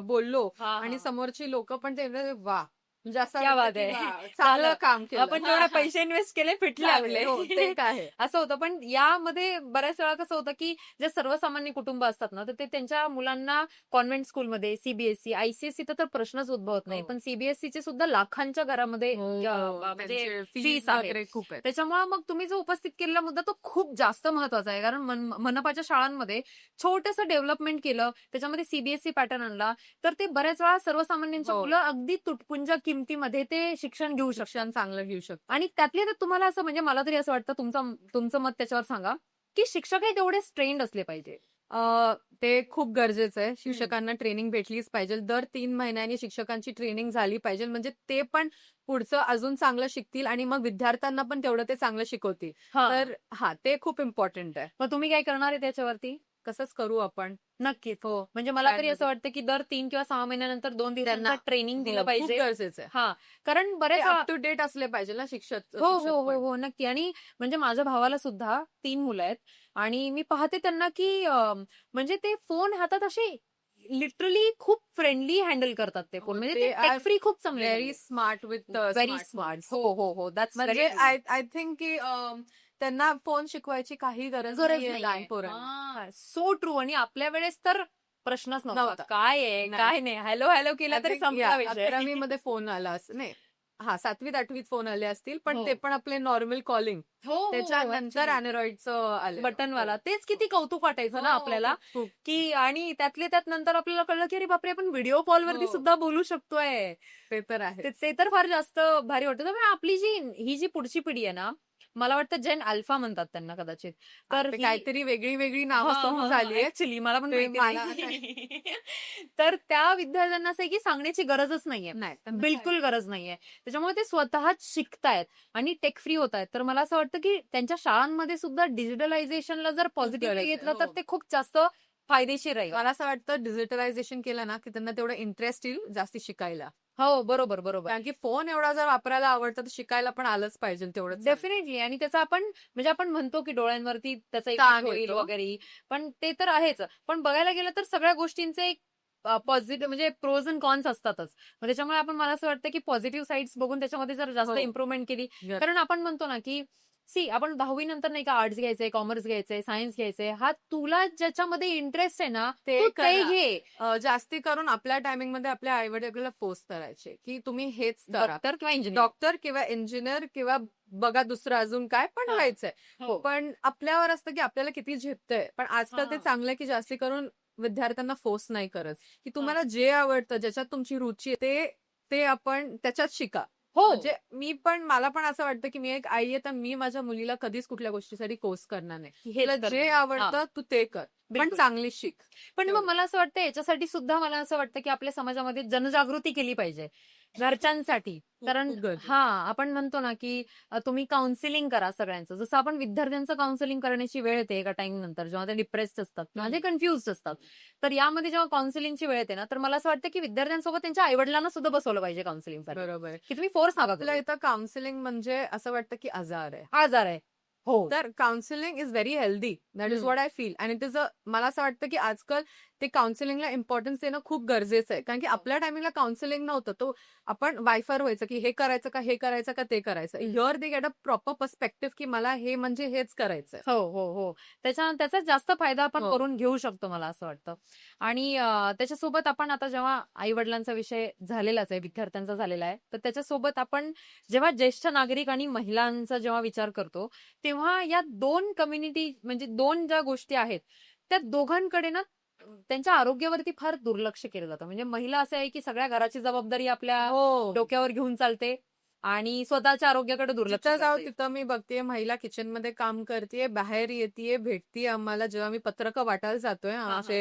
बोललो हां, आणि हां. समोरची लोक पण ते वाह! म्हणजे असं क्या वाटतं बात की आहे. वाह! चांगलं झालं. काम केलं. आपण जेवढे पैसे इन्व्हेस्ट केले फिटले आपले. हो, ते एक आहे. असं होतं. पण यामध्ये बऱ्याच वेळा कसं होतं, की जे सर्वसामान्य कुटुंब असतात ना, तर ते त्यांच्या मुलांना कॉन्व्हेंट स्कूलमध्ये, सीबीएसई, आयसीएसईचा तर प्रश्नच उद्भवत नाही. हो. पण सीबीएसईचे सुद्धा लाखांच्या घरामध्ये म्हणजे त्यांचे फीस फीस आहे. वगैरे खूप आहेत. त्याच्यामुळे मग तुम्ही जो उपस्थित केलेला मुद्दा तो खूप जास्त महत्वाचा आहे. कारण मनपाच्या शाळांमध्ये छोटंसं डेव्हलपमेंट केलं, त्याच्यामध्ये सीबीएसई पॅटर्न आणला, तर ते बऱ्याच वेळा सर्वसामान्यांची हो. मुलं अगदी तुटपुंज्या किमतीमध्ये ते शिक्षण घेऊ शकतात. शिक्षण चांगलं घेऊ शकतो. आणि त्यातल्या त्यात तुम्हाला असं म्हणजे मला तरी असं वाटतं तुमचं मत त्याच्यावर सांगा, की शिक्षकही तेवढेच ट्रेंड असले पाहिजे. ते खूप गरजेचं आहे. शिक्षकांना ट्रेनिंग भेटलीच पाहिजे. दर 3 महिन्यांनी शिक्षकांची ट्रेनिंग झाली पाहिजे. म्हणजे ते पण पुढचं अजून चांगलं शिकतील आणि मग विद्यार्थ्यांना पण तेवढं ते चांगलं शिकवतील. हां. तर ते खूप इम्पॉर्टंट आहे. मग तुम्ही काय करणार आहे त्याच्यावरती? कसंच करू आपण. नक्कीच. हो. म्हणजे मला तरी असं शाळेमध्ये. वाटतं, की दर 3 किंवा 6 महिन्यानंतर 2 दिवसांचं त्यांना ट्रेनिंग दिलं खूप पाहिजे. गरजेचं आहे. हां. कारण ते बऱ्याच अप टू डेट असले पाहिजे ना हो, शिक्षक हो, हो, पण. हो. नक्की. आणि म्हणजे माझ्या भावाला सुद्धा 3 मुलं आहेत आणि मी पाहते त्यांना, की म्हणजे ते फोन हातात असे लिटरली खूप फ्रेंडली हँडल करतात ते फोन. हो, म्हणजे ते ते टेक आर फ्री खूप चांगले very smart with very smart. हो, हो, हो. दॅट्स म्हणजे आय थिंक की त्यांना फोन शिकवायची काही गरज गरज नाहीये नाहीये. लहान पोरांना. So true. आणि आपल्या वेळेस तर प्रश्नच नव्हता. नव्हता. काय आहे, नाही. काय नाही. हॅलो, हॅलो केला तरी संपला विषय. 11वी मध्ये फोन आला असं नाही. 7वीत 8वीत फोन आले असतील पण हो. ते पण आपले नॉर्मल कॉलिंग. हो, हो, त्याच्यानंतर अँड्रॉइडचं आले. बटनवाला. तेच किती कौतुक वाटायचं ना हो, आपल्याला, खूप. की आणि त्यातल्या त्यात नंतर आपल्याला कळलं, की अरे बापरे, आपण व्हिडिओ कॉलवरती हो. सुद्धा बोलू शकतोय. ते तर आहे. ते तर फार जास्त भारी वाटतं. त्यामुळे आपली ही जी पुढची पिढी आहे ना, मला वाटतं जेन अल्फा म्हणतात त्यांना कदाचित. तर ते काहीतरी वेगळी नावं समोर झाली ऍक्च्युअली मला पण ते माहिती मला नाही. तर त्या विद्यार्थ्यांना असं आहे की सांगण्याची गरजच नाहीये. नाही त्यांना बिलकुल गरज नाहीये. त्याच्यामुळे ते स्वतःच शिकतायत आणि टेक फ्री होत आहेत. तर मला असं वाटतं की त्यांच्या शाळांमध्ये सुद्धा डिजिटलायझेशनला जर पॉझिटिव्हली गरज आहे. घेतलं तर हो. ते खूप जास्त फायदेशीर राहील. मला असं वाटतं डिजिटलायझेशन केलं ना की त्यांना तेवढं इंटरेस्ट येईल जास्ती शिकायला. हो, बरोबर, बरोबर. कारण की फोन एवढा जर वापरायला आवडतं तर शिकायला पण आलंच पाहिजे तेवढंच. डेफिनेटली. आणि त्याचा आपण म्हणजे आपण म्हणतो की डोळ्यांवरती त्याचा ताण इफेक्ट होईल येतो. वगैरे, पण ते तर आहेच. पण बघायला गेलं तर सगळ्या गोष्टींचे एक पॉझिटिव्ह म्हणजे प्रोज अँड कॉन्स असतातच. मग त्याच्यामुळे आपण मला असं वाटतं की पॉझिटिव्ह साइड्स बघून त्याच्यामध्ये जर जास्त हो. इम्प्रुव्हमेंट केली. कारण आपण म्हणतो ना की आपण 10वी नंतर नाही का आर्ट्स घ्यायचंय, कॉमर्स घ्यायचंय, सायन्स घ्यायचंय, हा तुला ज्याच्यामध्ये इंटरेस्ट आहे ना ते तू ते करा. घे. जास्ती करून आपल्या टायमिंग मध्ये आपल्या आई वडील आपल्याला फोर्स करायचे की तुम्ही हेच करा. डॉक्टर किंवा इंजिनियर. डॉक्टर किंवा इंजिनियर किंवा बघा दुसरं अजून काय पण हा. व्हायचंय. हो. पण आपल्यावर असतं की आपल्याला किती झेपतंय. पण आजकाल ते हा. चांगलं आहे की जास्ती करून विद्यार्थ्यांना फोर्स नाही करत की तुम्हाला जे आवडतं ज्याच्यात तुमची रुची आहे ते आपण त्याच्यात शिका. हो. म्हणजे मला पण असं वाटतं की मी एक आई आहे तर मी माझ्या मुलीला कधीच कुठल्या गोष्टीसाठी फोर्स करणार नाही. हेच तुला कर. जे आवडतं तू ते कर पण बिलकुल. चांगली शिक. पण मग मला असं वाटतं याच्यासाठी सुद्धा मला असं वाटतं की आपल्या समाजामध्ये जनजागृती केली पाहिजे घरच्यांसाठी. कारण खूप गरजेचं. आपण म्हणतो ना की तुम्ही काउन्सिलिंग करा सगळ्यांचं. जसं आपण विद्यार्थ्यांचं काउन्सिलिंग करण्याची वेळ येते एका टाइम नंतर जेव्हा ते डिप्रेस्ड असतात किंवा ते कन्फ्युज असतात. तर यामध्ये जेव्हा काउन्सिलिंगची वेळ येते ना, तर मला असं वाटतं की विद्यार्थ्यांसोबत त्यांच्या आईवडिलांना सुद्धा बसवलं पाहिजे काउन्सिलिंगसाठी, बरोबर. की तुम्ही फोर्स नका आपल्या करू. इथं काउन्सिलिंग म्हणजे असं वाटतं की आजार आहे. आजार आहे. हो. तर counselling is very healthy. That is hmm. What I feel. आणि मला असं वाटतं की आजकाल ते काउन्सिलिंगला इम्पॉर्टन्स देणं खूप गरजेचं आहे. कारण की आपल्या टायमिंगला काउन्सिलिंग नव्हतं. तो आपण वायफर व्हायचं की हे करायचं का, हे करायचं का, ते करायचं. Here they get a proper perspective की मला हे म्हणजे हेच करायचंय. हो, हो, हो. त्याचा जास्त फायदा आपण हो. करून घेऊ शकतो मला असं वाटतं. आणि त्याच्यासोबत आपण आता जेव्हा आई-वडिलांचा विषय झालेलाच आहे, विद्यार्थ्यांचा झालेला आहे. तर त्याच्यासोबत आपण जेव्हा ज्येष्ठ नागरिक आणि महिलांचा जेव्हा विचार करतो, तेव्हा या 2 कम्युनिटी म्हणजे 2 ज्या गोष्टी आहेत, त्या दोघांकडे ना त्यांच्या आरोग्यावरती फार दुर्लक्ष केलं जातं. म्हणजे महिला असं आहे की सगळ्या घराची जबाबदारी आपल्या हो. डोक्यावर घेऊन चालते आणि स्वतःच्या आरोग्याकडे दुर्लक्ष जिथं जाऊ करते. तिथं मी बघतेय महिला किचनमध्ये काम करतेय, बाहेर येतेय, भेटतीये आम्हाला. जेव्हा मी पत्रकं वाटायला जातोय हां, हां. असे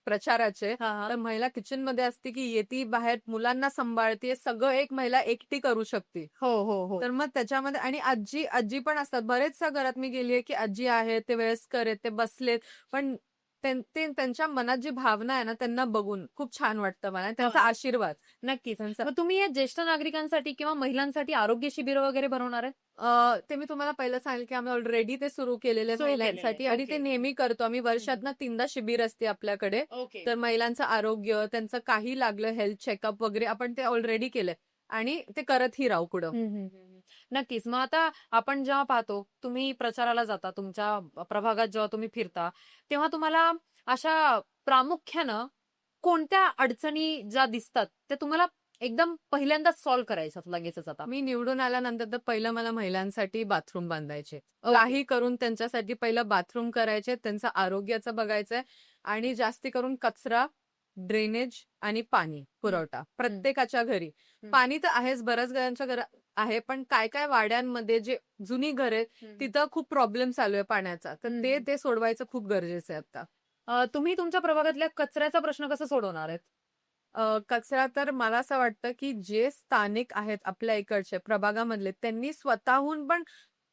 प्रचाराचे, हां, हां. तर महिला किचनमध्ये असते की येती बाहेर मुलांना सांभाळते. सगळं एक महिला एकटी करू शकते. हो, हो, हो. तर मग त्याच्यामध्ये आणि आजी आजी पण असतात. बरेचशा घरात मी गेलीये की आजी आहेत, ते वयस्कर आहेत, ते बसलेत. पण त्यांच्या मनात जी भावना आहे ना, त्यांना बघून खूप छान वाटतं मला आणि त्यांचा हो. आशीर्वाद. नक्कीच. त्यांचा मग तुम्ही या ज्येष्ठ नागरिकांसाठी किंवा महिलांसाठी आरोग्य शिबिरं वगैरे भरवणार आहे? ते मी तुम्हाला पहिलं सांगेल, की आम्ही ऑलरेडी ते सुरू केलेलं आहे सुरू केलेलं आहे. महिलांसाठी आणि ते ओके. नेहमी करतो आम्ही. हं, हं. वर्षातनं 3दा शिबिर असते आपल्याकडे. ओके. तर महिलांचं आरोग्य, त्यांचं काही लागलं हेल्थ चेकअप वगैरे आपण ते ऑलरेडी केलंय आणि ते करतही राहू पुढं. हं, हं, हं, हं. नक्कीच. मग आता आपण जेव्हा पाहतो, तुम्ही प्रचाराला जाता, तुमच्या प्रभागात जेव्हा तुम्ही फिरता, तेव्हा तुम्हाला अशा प्रामुख्यानं कोणत्या अडचणी ज्या दिसतात, त्या तुम्हाला एकदम पहिल्यांदाच सॉल्व्ह करायच्यात लगेचच आता? मी निवडून आल्यानंतर तर पहिलं मला महिलांसाठी बाथरूम बांधायचे. ओके. काही करून त्यांच्यासाठी पहिलं बाथरूम करायचे, त्यांचं आरोग्याचं बघायचंय आणि जास्ती करून कचरा, ड्रेनेज आणि पाणी हं, पुरवठा हं, प्रत्येकाच्या घरी. हं, पाणी तर आहेच, बऱ्याच घरांच्या घरात आहे, पण काय-काय वाड्यांमध्ये जे जुनी घर आहेत, हं, हं. तिथं खूप प्रॉब्लेम चालू आहे पाण्याचा. तर हं, ते हं. ते सोडवायचं खूप गरजेचं आहे आता. तुम्ही तुमच्या प्रभागातल्या कचऱ्याचा प्रश्न कसा सोडवणार आहेत? कचरा तर मला असं वाटतं, की जे स्थानिक आहेत आपल्या इकडचे प्रभागामधले, त्यांनी स्वतःहून पण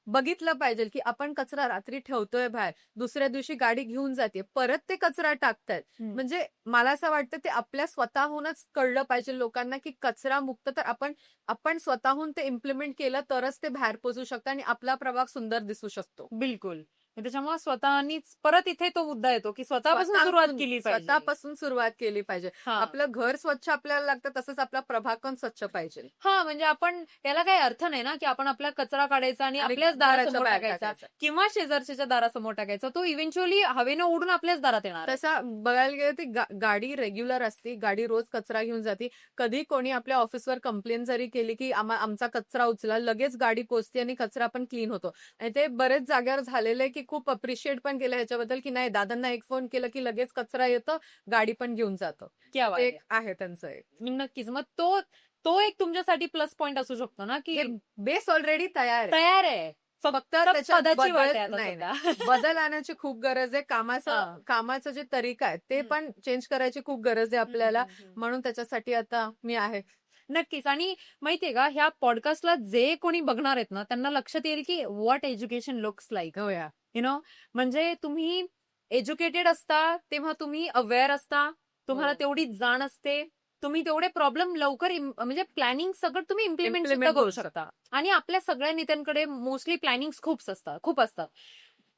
बघितलं पाहिजे, की आपण कचरा रात्री ठेवतोय बाहेर, दुसऱ्या दिवशी गाडी घेऊन जाते, परत ते कचरा टाकतायत. हं. म्हणजे मला असं वाटतं ते आपल्या स्वतःहूनच कळलं पाहिजे लोकांना, की कचरा मुक्त तर आपण आपण स्वतःहून ते इम्प्लिमेंट केलं तरच ते बाहेर पोहोचू शकतं आणि आपला प्रभाग सुंदर दिसू शकतो. बिलकुल. त्याच्यामुळे स्वतःनीच परत इथे तो मुद्दा येतो, की स्वतःपासून सुरुवात केली पाहिजे. स्वतःपासून सुरुवात केली पाहिजे. हां. आपलं घर स्वच्छ आपल्याला लागतं, तसंच आपला प्रभाग पण स्वच्छ पाहिजे. हां, म्हणजे आपण याला काही अर्थ नाही ना, की आपण आपला कचरा काढायचा आणि आणि आपल्याच घराच्या दारासमोर बाहेर टाकायचा टाकायचं. किंवा शेजारच्याच्या दारासमोर टाकायचा. तो इव्हेंच्युअली हवेनं उडून आपल्याच दारात येणार आहे. तसा बघायला गेलं ती गाडी रेग्युलर असते. गाडी रोज कचरा घेऊन जाते. कधी कोणी आपल्या ऑफिसवर कंप्लेंट जरी केली, की आमचा कचरा उचला, लगेच गाडी पोहोचते आणि कचरा पण क्लीन होतो. आणि ते बरेच जागेवर झालेलं आहे, की खूप अप्रिशिएट पण केलं ह्याच्याबद्दल, की नाही दादांना एक फोन केला, की लगेच कचरा येतो, गाडी पण घेऊन जातो. क्या तर बात ते है! एक आहे त्यांचं एक. नक्कीच. मग तो तो एक तुमच्यासाठी प्लस पॉइंट असू शकतो ना, हे की बेस ऑलरेडी तयार आहे. तयार आहे. फक्त फक्त त्याच्यात पदाची वाट बदल आहे आता नाही, सध्या. नाही. बदल आणायची खूप गरज आहे. हां. कामाचं जे तरीका आहे, ते हं. पण चेंज करायची खूप गरज आहे हं, आपल्याला. हं, हं. म्हणून त्याच्यासाठी आता मी आहे. नक्कीच आणि माहितीये का, ह्या पॉडकास्टला जे कोणी बघणार आहेत ना, त्यांना लक्षात येईल की व्हॉट एज्युकेशन लुक्स लाइक. हो या. यू नो म्हणजे तुम्ही एज्युकेटेड असता, तेव्हा तुम्ही अवेअर असता, तुम्हाला हो. तेवढी जाण असते. तुम्ही तेवढे प्रॉब्लेम लवकर म्हणजे प्लॅनिंग सगळं तुम्ही इम्प्लिमेंट सुद्धा इम्प्लिमेंट करू करू शकता. शकता. आणि आपल्या सगळ्या नेत्यांकडे मोस्टली प्लॅनिंग्स खूप असतात.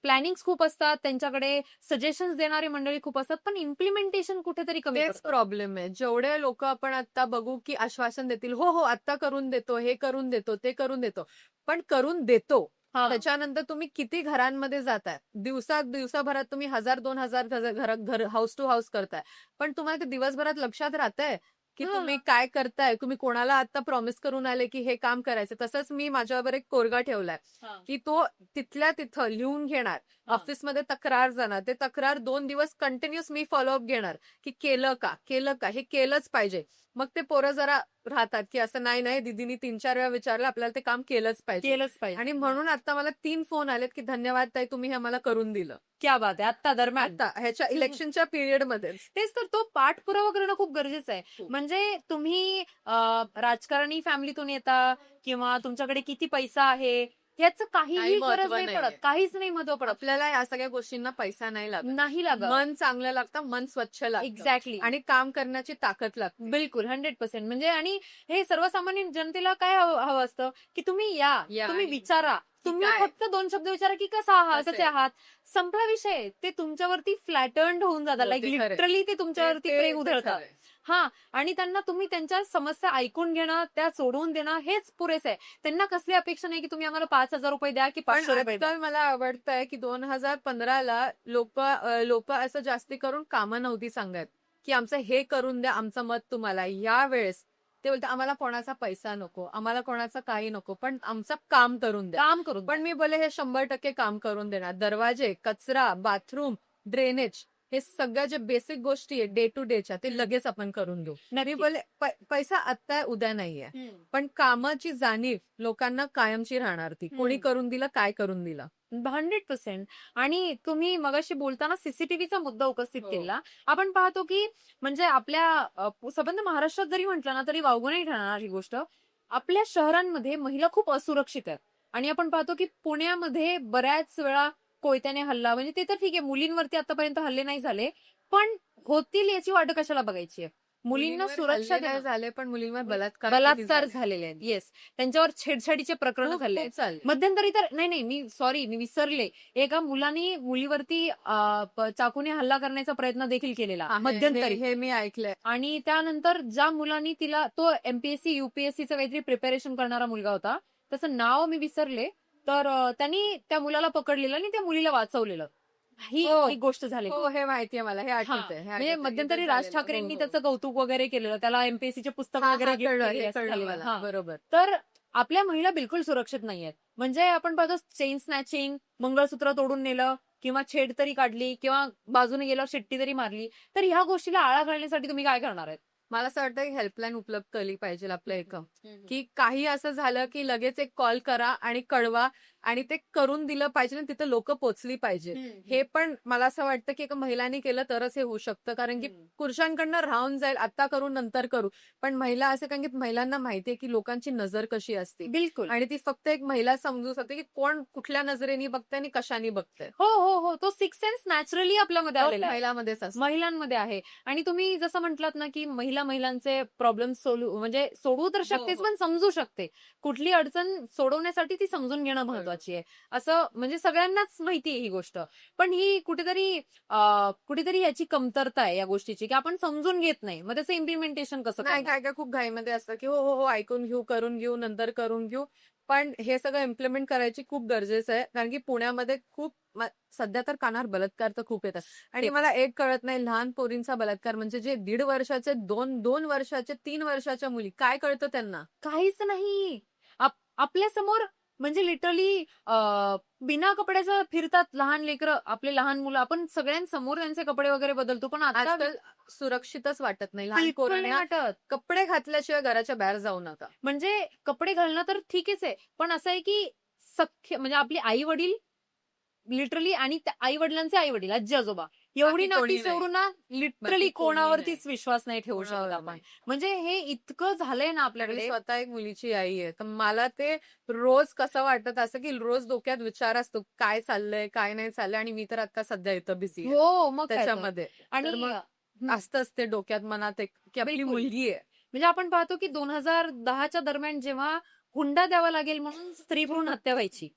प्लॅनिंग्स खूप असतात, त्यांच्याकडे सजेशन्स देणारी मंडळी खूप असतात, पण इम्प्लिमेंटेशन कुठेतरी कमी तेच पडतं. प्रॉब्लेम आहे. जेवढे लोकं आपण आता बघू, की आश्वासन देतील, "हो, हो, आत्ता करून देतो, हे करून देतो, ते करून देतो." पण करून देतो. हां. त्याच्यानंतर तुम्ही किती घरांमध्ये जाताय. दिवसाभरात तुम्ही 1000-2000 घर हाऊस टू हाऊस करताय. पण तुम्हाला ते दिवसभरात लक्षात राहतंय, की तुम्ही हां. काय करताय? तुम्ही कोणाला आता प्रॉमिस करून आले, की हे काम करायचं. तसंच मी माझ्यावर एक तोडगा ठेवलाय, हां. की तो तिथल्या तिथं लिहून घेणार. हां. ऑफिसमध्ये तक्रार जाणार. ते तक्रार 2 दिवस कंटिन्यूअस मी फॉलोअप घेणार. की केलं का? केलं का? हे केलंच पाहिजे. मग ते पोरं जरा राहतात, की असं नाही, नाही दीदीनी 3-4 वेळा विचारलं, आपल्याला ते काम केलंच पाहिजे. केलंच पाहिजे. आणि हां. म्हणून आता मला 3 फोन आलेत, की धन्यवाद ताई तुम्ही हे आम्हाला करून दिलं. क्या बात है! आत्ता दरम्यान. आता ह्याच्या इलेक्शनच्या पिरियडमध्येच. तेच तर तो पाठपुरावा करणं खूप गरजेचं आहे. खूप. म्हणजे तुम्ही राजकारणी फॅमिलीतून येता किंवा तुमच्याकडे किती पैसा आहे, ह्याचं काही काहीही गरज महत्व नाही पडत. नाहीये. काहीच नाही महत्व पडत. आपल्याला या सगळ्या गोष्टींना पैसा नाही लागत. नाही लागत. मन चांगलं लागतं, मन स्वच्छ लागतं. एक्झॅक्टली. आणि काम करण्याची ताकद लागते. बिलकुल 100% म्हणजे आणि हे सर्वसामान्य जनतेला काय हवं हवं असतं, की तुम्ही या, या तुम्ही आणि विचारा. तुम्ही काय? फक्त 2 शब्द विचारा की कसा आहात, कसे? कसे आहात? संपला विषय. ते तुमच्यावरती फ्लॅटर्न्ड होऊन जातात. हो, लाइक ते खरंय. लिटरली ते तुमच्यावरती ते प्रेम ते उधळतात. खरंय. हां. आणि त्यांना तुम्ही त्यांच्या समस्या ऐकून घेणं, त्या सोडवून देणं हेच पुरेसं आहे. त्यांना कसली अपेक्षा नाही की तुम्ही आम्हाला ₹5,000 द्या की पण ₹500 द्या. आजकाल मला आवडतंय की 2015ला लोक असं जास्ती करून कामं नव्हती सांगत, की आमचं हे करून द्या, आमचं मत तुम्हाला. यावेळेस ते बोलतात, आम्हाला कोणाचा पैसा नको, आम्हाला कोणाचं काही नको, पण आमचं काम करून द्या. काम करून पण द्या. मी बोले हे 100% काम करून देणार. दरवाजे, कचरा, बाथरूम, ड्रेनेज हे सगळ्या ज्या बेसिक गोष्टी आहेत डे टू डेच्या ते लगेच आपण करून देऊ. मी नक्की. बोले पैसा आत्ता आहे, उद्या नाहीये. हं. पण कामाची जाणीव लोकांना कायमची राहणार ती. कोणी करून दिलं, काय करून दिलं. 100% आणि तुम्ही मगाशी बोलताना सीसीटीव्हीचा मुद्दा उपस्थित हो. केला. आपण पाहतो की म्हणजे आपल्या संबंध महाराष्ट्रात जरी म्हटलं ना तरी वावगं नाही ठरणार ही गोष्ट. आपल्या शहरांमध्ये महिला खूप असुरक्षित आहेत आणि आपण पाहतो की पुण्यामध्ये बऱ्याच वेळा कोयत्याने हल्ला म्हणजे ते तर ठीक आहे मुलींवरती आतापर्यंत हल्ले नाही झाले. पण होतील याची वाट कशाला बघायची आहे? मुलींना मुलींवर सुरक्षा हल्ले नाही देणं. झाले, पण मुलींवर बलात्कार किती बलात्कार झाले? झालेले आहेत. येस. त्यांच्यावर छेडछाडीचे प्रकरण खूप झाले. खूप चालले. मध्यंतरी तर नाही, मी विसरले. एका मुलाने मुलीवरती चाकूने हल्ला करण्याचा प्रयत्न देखील केलेला हा, हे मध्यंतरी. हे मी ऐकलंय. आणि त्यानंतर ज्या मुलांनी तिला तो एमपीएससी, यूपीएससीचं काहीतरी प्रिपरेशन करणारा मुलगा होता. त्याचं नाव मी विसरले. तर त्यांनी त्या मुलाला पकडलेलं आणि त्या मुलीला वाचवलेलं. ही हो. एक गोष्ट झाली. हो, हे माहितीये मला. हे हां. आठवतंय. हे म्हणजे आठवतंय. मध्यंतरी इथंच राज झालेलं. ठाकरेंनी हो, हो. त्याचं कौतुक वगैरे केलेलं. त्याला एमपीएससीचे पुस्तक हां, वगैरे हां, गिफ्ट कळलं. केलेली हे असं कळलं झालेलं. मला. हां. बरोबर. तर आपल्या महिला बिलकुल सुरक्षित नाहीयेत. म्हणजे आपण पाहतो चेन स्नॅचिंग, मंगळसूत्र तोडून नेलं किंवा छेड तरी काढली किंवा बाजूने गेल्यावर शिट्टी तरी मारली. तर ह्या गोष्टीला आळा घालण्यासाठी तुम्ही काय करणार आहेत? मला असं वाटतं की हेल्पलाईन उपलब्ध केली पाहिजे आपल्या इथं. हं. की काही असं झालं की लगेच एक कॉल करा आणि कळवा आणि ते करून दिलं पाहिजे आणि तिथं लोक पोचली पाहिजेत. हे पण मला असं वाटतं की एका महिलांनी केलं तरच हे होऊ शकतं. कारण की पुरुषांकडनं राहून जाईल, आता करू नंतर करू. पण महिला असं कारण की महिलांना माहितीये की लोकांची नजर कशी असते बिलकुल. आणि ती फक्त एक महिला समजू शकते की कोण कुठल्या नजरेने बघतंय आणि कशाने बघतंय. हो. तो सिक्स सेन्स नॅचरली आपल्यामध्ये तो आलेला आहे. महिलांमध्येच असतो. महिलांमध्ये आहे. आणि तुम्ही जसं म्हटलात ना, की महिलांचे प्रॉब्लेम म्हणजे सोडवू तर हो, शकतेच, हो. पण समजू शकते. कुठली अडचण सोडवण्यासाठी ती समजून घेणं बरोबर. महत्वाची आहे. असं म्हणजे सगळ्यांनाच माहिती आहे ही गोष्ट. पण ही कुठेतरी याची कमतरता आहे या गोष्टीची, की आपण समजून घेत नाही. मग त्याचं इम्प्लिमेंटेशन कसं नाही, करणार? काय-काय खूप घाईमध्ये असतं, की हो, ऐकून घेऊ, करून घेऊ, नंतर करून घेऊ. पण हे सगळं इम्प्लिमेंट करायची खूप गरजेचं आहे. कारण की पुण्यामध्ये खूप सध्या तर कानावर बलात्कार तर खूप येतात. आणि ते- मला एक कळत नाही, लहान पोरींचा बलात्कार म्हणजे जे 1.5 वर्षाचे, 2 वर्षाचे, 3 वर्षाच्या मुली, काय कळतं त्यांना? काहीच नाही. आपल्या समोर म्हणजे लिटरली बिना कपड्याचं फिरतात लहान लेकरं, आपले लहान मुलं. आपण सगळ्यांसमोर त्यांचे कपडे वगैरे बदलतो. पण आता आजकाल सुरक्षितच वाटत नाही. लहान बिलकुल नाही पोरांना वाटत. कपडे घातल्याशिवाय घराच्या बाहेर जाऊ नका. म्हणजे कपडे घालणं तर ठीकच आहे. पण असं आहे की म्हणजे आपली आई-वडील लिटरली आणि आई-वडिलांचे आई-वडील, आजी-आजोबा एवढी बाकी कोणी नाती नाही. सोडून ना लिटरली बाकी कोणी कोणावरतीच नाही. विश्वास नाही ठेवू शकत कोणावर आपण. नाही. म्हणजे हे इतकं झालंय ना मी आपल्याकडे. स्वतः एक मुलीची आई आहे. तर मला ते रोज कसं वाटत असं, की रोज डोक्यात विचार असतो, काय चाललंय, काय नाही चाललंय आणि मी तर आता सध्या इथं बिझी आहे हो, मग काय तर. त्याच्यामध्ये. आणि तर मग हं, असतंच ते डोक्यात मनात एक, की आपली बिलकुल. मुलगी आहे. म्हणजे आपण पाहतो की 2010च्या दरम्यान जेव्हा हुंडा द्यावा लागेल म्हणून स्त्री भ्रूण हत्या व्हायची.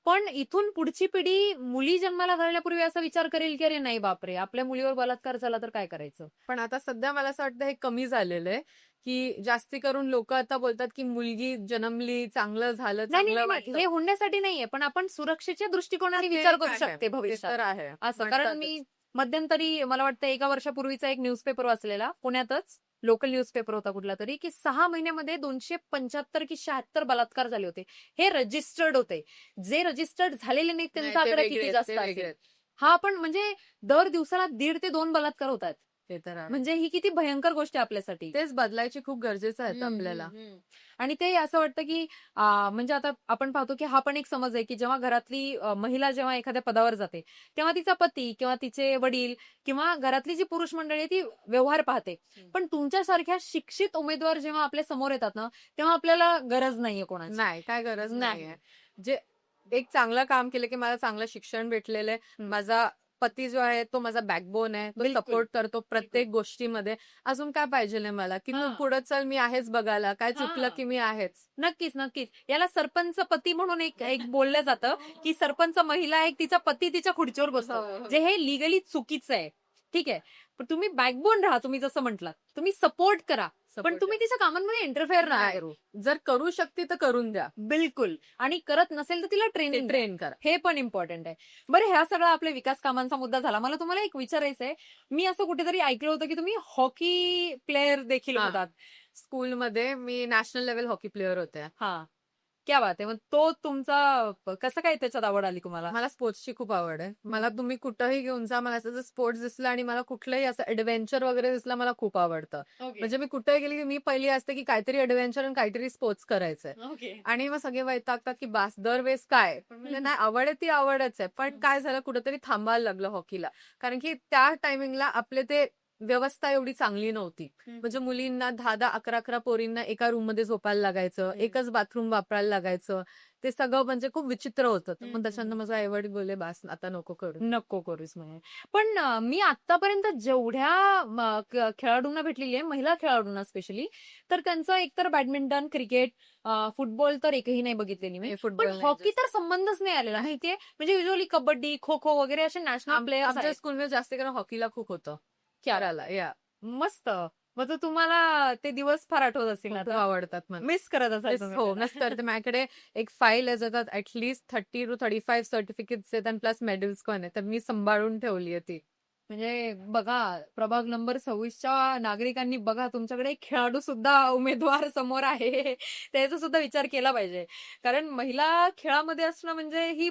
पण इथून पुढची पिढी मुली जन्माला घालण्यापूर्वी असा विचार करेल की अरे नाही बापरे, आपल्या मुलीवर बलात्कार झाला तर काय करायचं? पण आता सध्या मला असं वाटतं हे कमी झालेलं आहे, की जास्ती करून लोक आता बोलतात, की मुलगी जन्मली, चांगलं झालं, नाही. चांगलं हे वाटतं. हुंड्यासाठी नाहीये, पण आपण सुरक्षेच्या दृष्टिकोनाने ते विचार एक करू आहे. शकते ते भविष्यात. तर आहे. असं कारण म्हणतातच. मी मध्यंतरी मला वाटतं 1 वर्षापूर्वीचा एक न्यूजपेपर वाचलेला पुण्यातच. लोकल न्यूजपेपर होता कुठला तरी, की 6 महिन्यामध्ये 275 की 76 बलात्कार झाले होते. हे रजिस्टर्ड होते. जे रजिस्टर्ड झालेले नाहीत नाही, त्यांचा ते आकडा वेगळे किती आहेत, जास्त ते असेल. वेगळे आहेत. हा पण म्हणजे दर दिवसाला 1.5 ते 2 बलात्कार होतात. ते तर आहे. म्हणजे ही किती भयंकर गोष्ट आहे आपल्यासाठी. तेच बदलायची खूप गरजेचं आहे हं, आपल्याला. आणि ते असं वाटतं की म्हणजे आता आपण पाहतो की हा पण एक समज आहे की जेव्हा घरातली महिला जेव्हा एखाद्या पदावर जाते, तेव्हा तिचा पती किंवा तिचे वडील किंवा घरातली जी पुरुष मंडळी आहे ती व्यवहार पाहते. पण तुमच्यासारख्या शिक्षित उमेदवार जेव्हा आपल्या समोर येतात ना, तेव्हा आपल्याला गरज नाहीये कोणाची. नाही, काय गरज नाही. नाहीये. जे एक चांगलं काम केलं, की मला चांगलं शिक्षण भेटलेलं आहे. माझा पती जो आहे तो माझा बॅकबोन आहे, तो बिलकुल. सपोर्ट करतो प्रत्येक गोष्टीमध्ये. अजून काय पाहिजे मला, की तू हां. पुढे चल, मी आहेच बघायला, काय चुकलं हां. की मी आहेच. नक्कीच, नक्कीच. याला सरपंच पती म्हणून एक एक बोललं जातं, की सरपंच महिला आहे, तिचा पती तिच्या खुर्चीवर बसतो. हो, हो. जे हे लीगली चुकीचं आहे. ठीक आहे. पण तुम्ही बॅकबोन राहा, तुम्ही जसं म्हटलात. तुम्ही सपोर्ट करा. पण Support तुम्ही तिच्या कामांमध्ये इंटरफेअर नका नाही. करू. जर करू शकते तर करून द्या. बिलकुल. आणि करत नसेल तर तिला ट्रेनिंग द्या. ट्रेन करा. हे पण इम्पॉर्टंट आहे. बरं ह्या सगळा आपल्या विकास कामांचा मुद्दा झाला. मला तुम्हाला एक विचारायचंय. मी असं कुठेतरी ऐकलं होतं, की तुम्ही हॉकी प्लेयर देखील हां. होतात. स्कूलमध्ये मी नॅशनल लेव्हल हॉकी प्लेअर होते. हां. क्या बात है! मग तो तुमचा कसं काय त्याच्यात आवड आली तुम्हाला? मला स्पोर्ट्सची खूप आवड आहे. मला तुम्ही कुठंही घेऊन जा, मला असं जर स्पोर्ट्स दिसला आणि मला कुठलंही असं एडव्हेंचर वगैरे दिसलं, मला खूप आवडतं. ओके. म्हणजे मी कुठेही गेली की मी पहिली असते की काहीतरी एडव्हेंचर आणि काहीतरी स्पोर्ट्स करायचंय. ओके. आणि मग सगळे वैतागतात की बास दरवेळेस काय? पण म्हणजे नाही, आवड आहे ती आवडच आहे. पण काय झालं, कुठेतरी थांबायला लागलं हॉकीला. कारण की त्या टायमिंगला आपले ते व्यवस्था एवढी चांगली नव्हती. म्हणजे मुलींना 10-10, 11-11 पोरींना एका रूममध्ये झोपायला लागायचं. हम्म. एकच बाथरूम वापरायला लागायचं. ते सगळं म्हणजे खूप विचित्र होतं. तर हम्म, मग त्याच्यानंतर माझे आई-वडील बोलले, "बास आता नको करू." नको करूच म्हणे. पण मी आतापर्यंत जेवढ्या खेळाडूंना भेटलेली आहे, महिला खेळाडूंना स्पेशली, तर त्यांचं एकतर बॅडमिंटन, क्रिकेट, फुटबॉल तर एकही नाही बघितलेली मी. हे पण फुटबॉल नाही हॉकी जास्त. तर संबंधच नाही आलेला माहितीये. म्हणजे युजली कबड्डी, खो-खो वगैरे असे नॅशनल प्लेयर्स आमच्या आहेत. स्कूलमध्ये जास्त करून हॉकीला खूप होतं. क्या करायला या मस्त. मग तर तुम्हाला ते दिवस फार आठवत असतील खूप आता. आवडतात मला. मिस करत असाल तुम्ही हो, त्याला. नक्की करते. माझ्याकडे एक फाईल आहे, ज्याच्यात ॲटलीस्ट 30 to 35 सर्टिफिकेट्स आहेत आणि प्लस मेडल्स पण आहेत. तर मी सांभाळून ठेवली आहे ती. म्हणजे बघा, प्रभाग नंबर 26च्या नागरिकांनी बघा, तुमच्याकडे एक खेळाडू सुद्धा उमेदवार समोर आहे. त्याचा सुद्धा विचार केला पाहिजे. कारण महिला खेळामध्ये असणं म्हणजे ही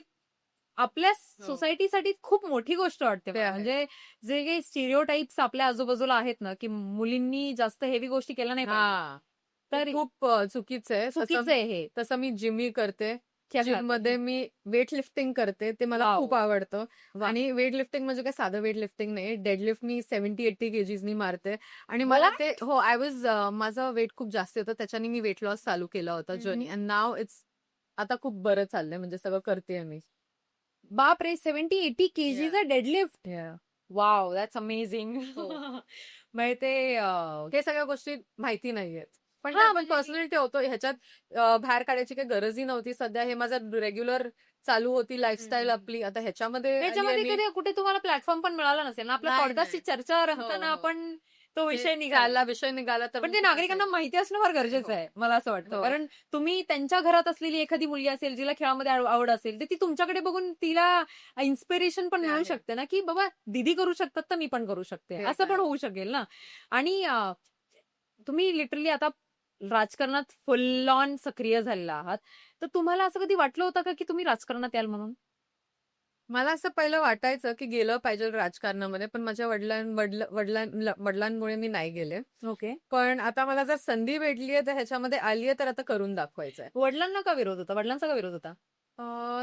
आपल्या हो. सोसायटीसाठी खूप मोठी गोष्ट वाटते ते मला. आहे. म्हणजे जे काही स्टिरियोटाइप्स आपल्या आजूबाजूला आहेत ना, की मुलींनी जास्त हेवी गोष्टी केल्या नाही पाहिजे. हां. ते तर खूप चुकीचं आहे. चुकीचं आहे हे. तसं मी जिमही करते. क्या बात जिममध्ये है! मी वेट लिफ्टिंग करते. ते मला खूप वॉव! आवडतं. वाह! आणि वेट लिफ्टिंग म्हणजे काय साधं वेट लिफ्टिंग नाही. डेडलिफ्ट मी 70-80 केजीसनी मारते. आणि मला व्हॉट? ते हो, माझं वेट खूप जास्त होतं. त्याच्याने मी वेट लॉस चालू केला होता जर्नी अँड नाऊ आता खूप बरं चाललंय, म्हणजे सगळं करतेय मी. बापरे! 70-80 Yeah. केजीचा deadlift. Yeah. Wow! That's amazing. हो. म्हणजे ते हे सगळ्या गोष्टी माहिती नाहीयेत. पण ते हां, आपण म्हणजे पर्सनली ठेवतो ह्याच्यात. बाहेर काढायची काही गरजही नव्हती. सध्या हे माझं रेग्युलर चालू होती लाईफस्टाईल आपली. आता ह्याच्यामध्ये आली आहे ह्याच्यामध्ये मी. कधी कुठे तुम्हाला प्लॅटफॉर्म पण मिळाला नसेल ना? आपल्या नाही, पॉडकास्टची नाही. चर्चा हो, रंगताना हो. आपण तो ते विषय निघाला. विषय निघाला तर पण मग ते ते नागरिकांना असायचं. माहिती असणं फार गरजेचं हो. आहे, मला असं वाटतं. हो. कारण तुम्ही त्यांच्या घरात असलेली एखादी मुलगी असेल, जिला खेळामध्ये आवड असेल, तर ती तुमच्याकडे बघून तिला इन्स्पिरेशन पण ते मिळू आहे. शकते ना, की बाबा दीदी करू शकतात, तर मी पण करू शकते. ते असं तर पण आहे. होऊ शकेल ना. आणि तुम्ही लिटरली आता राजकारणात फुल ऑन सक्रिय झालेला आहात. तर तुम्हाला असं कधी वाटलं होतं का, की तुम्ही राजकारणात याल म्हणून? मला असं पहिलं वाटायचं, की गेलं पाहिजे राजकारणामध्ये, पण माझ्या वडिलांमुळे मी नाही गेले. ओके. पण आता मला जर संधी भेटली आहे, तर ह्याच्यामध्ये आली आहे, तर आता करून दाखवायचंय. वडिलांना का विरोध होता? वडिलांचा का विरोध होता?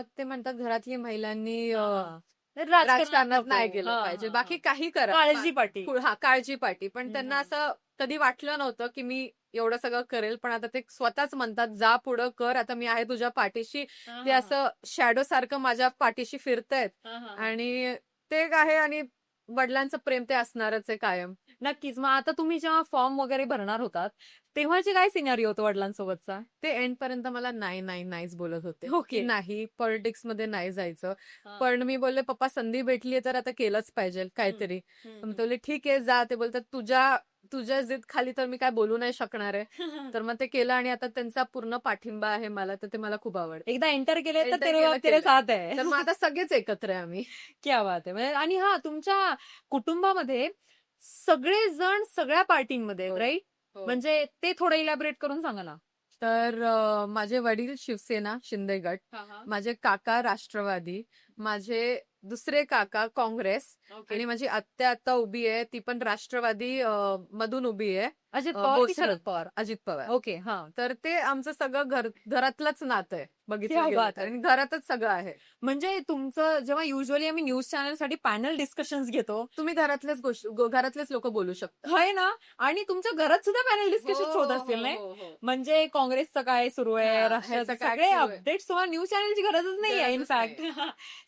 ते म्हणतात घरातली महिलांनी हां. तर राजकारणात राजकारणात नको. नाही गेलं हां, पाहिजे. हां, बाकी हां. काही करा. काळजीपाठी. काळजीपाठी. पण हं, त्यांना हं. असं कधी वाटलं नव्हतं, की मी एवढं सगळं करेल. पण आता ते स्वतःच म्हणतात, "जा पुढं कर. आता मी आहे तुझ्या पाठीशी." हां, ते हां, हां. असं शॅडो सारखं माझ्या पाठीशी फिरतायत. हां, हां, हां. आणि ते एक आहे. आणि वडिलांचं प्रेम ते असणारच आहे कायम. नक्कीच. मग आता तुम्ही जेव्हा फॉर्म वगैरे भरणार होतात, तेव्हाचे काय सिनारिओ होतं वडिलांसोबतचा? ते एंडपर्यंत मला नाही, नाही, नाहीच बोलत होते, की ओके. नाही पॉलिटिक्समध्ये नाही जायचं. हां. पण मी बोलले, "पप्पा संधी भेटली तर आता केलंच पाहिजे काहीतरी." हं, तर मग हं. ते बोलले, "ठीक आहे जा." ते बोलतात, तुझ्या जिद खाली तर मी काय बोलू नाही शकणार आहे." तर मग ते केलं आणि आता त्यांचा पूर्ण पाठिंबा आहे मला, तर ते मला खूप आवडतं. एकदा एंटर केले तर एंटर तेरे केलं, बाप तेरे केलं. साथ है. तर मग आता सगळेच एकत्र आहे आम्ही. क्या बात है! म्हणजे आणि हां, तुमच्या कुटुंबामध्ये सगळे जण सगळ्या पार्टींमध्ये आहेत, हो, राइट? हो. म्हणजे ते थोडं इलॅबोरेट करून सांगा ना? तर माझे वडील शिवसेना, शिंदे गट. हां, हां. माझे काका राष्ट्रवादी. माझे दुसरे काका काँग्रेस. ओके. आणि माझी आत्या आता उभी आहे, ती पण राष्ट्रवादी मधून उभी आहे. अजित पवार की बोलतो शरद पवार, अजित पवार. ओके, हा. तर ते आमचं सगळं घरातलंच नातं आहे बघितलं क्या गेलं बात तर. आहे. आणि घरातच सगळं आहे. म्हणजे तुमचं जेव्हा युजली आम्ही न्यूज चॅनलसाठी पॅनल डिस्कशन्स घेतो, तुम्ही घरातलेच लोक बोलू शकता. आहे ना, आणि तुमच्या घरात सुद्धा पॅनल हो, डिस्कशन्स होत हो, असतील हो, नाही? हो, हो. म्हणजे काँग्रेसचं काय सुरू आहे, हां, राष्ट्राचं ह्याचं काय सगळे सुरू आहे? अपडेट्स तुम्हाला न्यूज चॅनलची गरजच नाहीये गरजच नाही. इनफॅक्ट.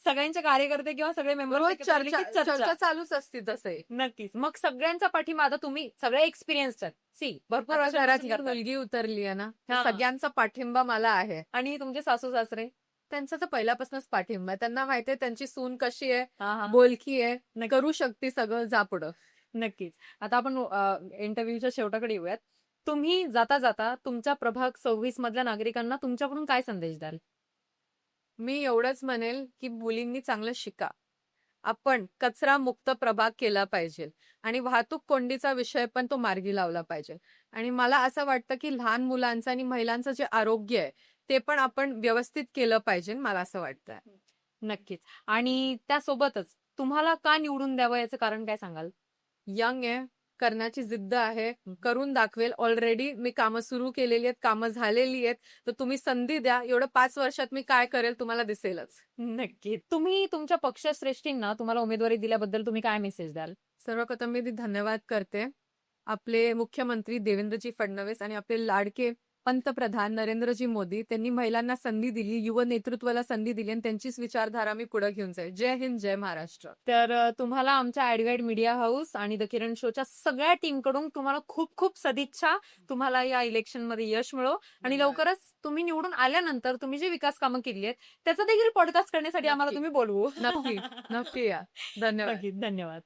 सगळ्यांचे कार्यकर्ते किंवा सगळे मेंबर्स रोज एकत्र आले की चर्चा चर्चा. चर्चा चालूच असते तसे. नक्कीच. मग सगळ्यांचा पाठिंबा आता तुम्ही सगळे एक्सपिरियन्स्ड आहेत. सी भरपूर आता वर्षांपासून घरात ही करताय. मुलगी उतरली आहे ना, तर हां. सगळ्यांचा पाठिंबा मला आहे. आणि तुमचे सासू-सासरे? त्यांचा तर पहिल्यापासूनच पाठिंबा आहे. त्यांना माहितीये त्यांची सून कशी आहे, हां, हां. बोलकी आहे, नक्की. करू शकते सगळं, जा पुढं. नक्कीच. आता आपण इंटरव्ह्यूच्या शेवटाकडे येऊयात. तुम्ही जाता-जाता तुमच्या प्रभाग 26 मधल्या नागरिकांना तुमच्याकडून काय संदेश द्याल? मी एवढंच म्हणेल, की मुलींनी चांगलं शिका. आपण कचरामुक्त प्रभाग केला पाहिजे आणि वाहतूक कोंडीचा विषय पण तो मार्गी लावला पाहिजे. आणि मला असं वाटतं, की लहान मुलांचं आणि महिलांचं जे आरोग्य आहे, ते पण आपण व्यवस्थित केलं पाहिजे, मला असं वाटतंय. नक्कीच. आणि त्यासोबतच तुम्हाला का निवडून द्यावं याचं कारण काय सांगाल? यंग आहे, करण्याची जिद्द आहे, करून दाखवेल. ऑलरेडी मी कामं सुरू केलेली आहेत, कामं झालेली आहेत. तर तुम्ही संधी द्या. एवढं 5 वर्षात मी काय करेल तुम्हाला दिसेलच. नक्कीच. तुम्ही तुमच्या पक्षश्रेष्ठींना तुम्हाला उमेदवारी दिल्याबद्दल तुम्ही काय मेसेज द्याल? सर्वप्रथम मी धन्यवाद करते. आपले मुख्यमंत्री देवेंद्रजी फडणवीस आणि आपले लाडके पंतप्रधान नरेंद्रजी मोदी, त्यांनी महिलांना संधी दिली, युवा नेतृत्वाला संधी दिली आणि त्यांचीच विचारधारा मी पुढे घेऊन जाईल. जय हिंद, जय महाराष्ट्र. तर तुम्हाला आमच्या ॲडगाईड मीडिया हाऊस आणि द किरण शोच्या सगळ्या टीमकडून तुम्हाला खूप खूप सदिच्छा. तुम्हाला या इलेक्शनमध्ये यश मिळो आणि धन्यवाद. लवकरच तुम्ही निवडून आल्यानंतर तुम्ही जे विकास कामं केली आहेत त्याचा देखील पॉडकास्ट करण्यासाठी आम्हाला नक्की. तुम्ही बोलवू. नक्की, नक्की या. धन्यवाद. नक्की. धन्यवाद.